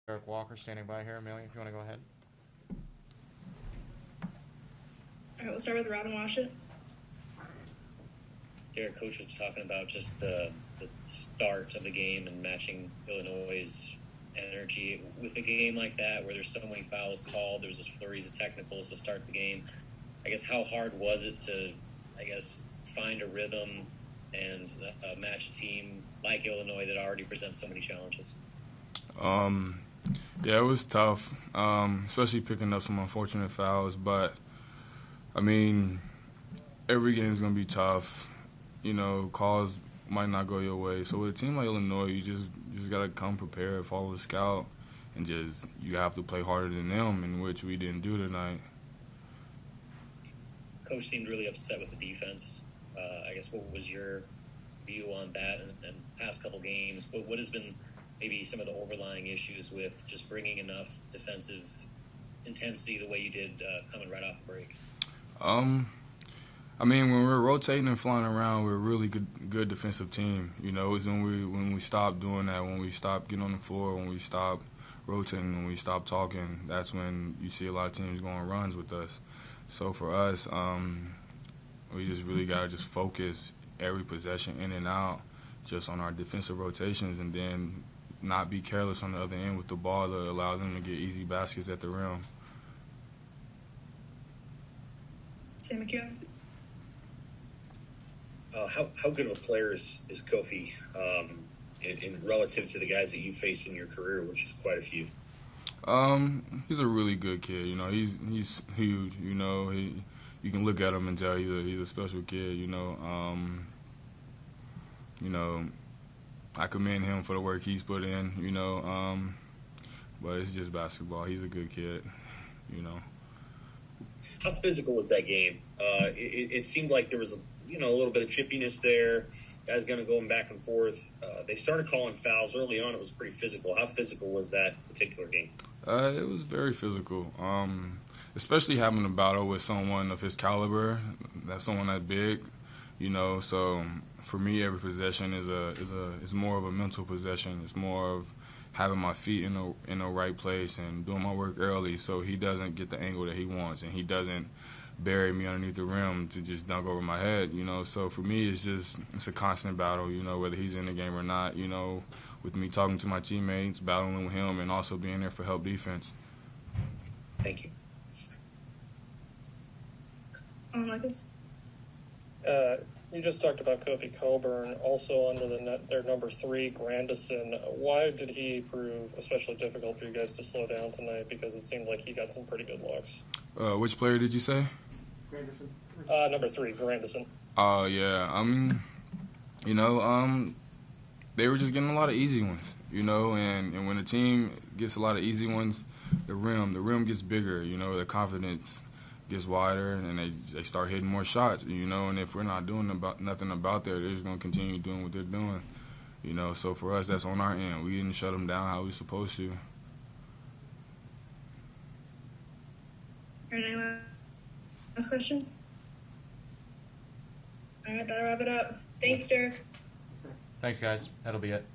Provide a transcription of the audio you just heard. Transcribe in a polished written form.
Eric Walker standing by here. Amelia, if you want to go ahead. All right, we'll start with Robin Washit. Derek, Coach was talking about just the start of the game and matching Illinois' energy. With a game like that where there's so many fouls called, there's a flurries of technicals to start the game. I guess how hard was it to, find a rhythm and match a team like Illinois that already presents so many challenges? Yeah, it was tough, especially picking up some unfortunate fouls. But, I mean, every game is going to be tough. You know, calls might not go your way. So with a team like Illinois, you just got to come prepared, follow the scout, and you have to play harder than them, in which we didn't do tonight. Coach seemed really upset with the defense. What was your view on that and past couple games? But what has been maybe some of the overlying issues with just bringing enough defensive intensity the way you did coming right off the break? When we're rotating and flying around, we're a really good defensive team. You know, it's when we stop doing that, when we stop getting on the floor, when we stop rotating, when we stop talking, that's when you see a lot of teams going on runs with us. So for us, we just really got to just focus every possession in and out just on our defensive rotations, and then not be careless on the other end with the ball to allow them to get easy baskets at the rim. Sam McHugh. How good of a player is Kofi in relative to the guys that you faced in your career, which is quite a few? He's a really good kid. You know, he's huge. You know, you can look at him and tell he's a special kid. You know, I commend him for the work he's put in. You know, but it's just basketball. He's a good kid. You know. How physical was that game? It seemed like there was a little bit of chippiness there. Guys going back and forth. They started calling fouls early on. It was pretty physical. How physical was that particular game? It was very physical. Especially having a battle with someone of his caliber, that's someone that big. You know, so for me, every possession is more of a mental possession. It's more of having my feet in the right place and doing my work early, so he doesn't get the angle that he wants, and he doesn't bury me underneath the rim to just dunk over my head. You know, so for me, it's a constant battle. You know, whether he's in the game or not. You know, with me talking to my teammates, battling with him, and also being there for help defense. Thank you. Lucas. You just talked about Kofi Coburn, also under their number 3, Grandison. Why did he prove especially difficult for you guys to slow down tonight? Because it seemed like he got some pretty good looks. Which player did you say? Grandison. Number 3, Grandison. Oh, yeah. They were just getting a lot of easy ones, you know, and when a team gets a lot of easy ones, the rim gets bigger, you know, the confidence gets wider, and they start hitting more shots, you know, and if we're not doing nothing about that, they're just going to continue doing what they're doing, you know. So for us, that's on our end. We didn't shut them down how we were supposed to. All right, anyone last questions? All right, that'll wrap it up. Thanks, Derek. Thanks, guys. That'll be it.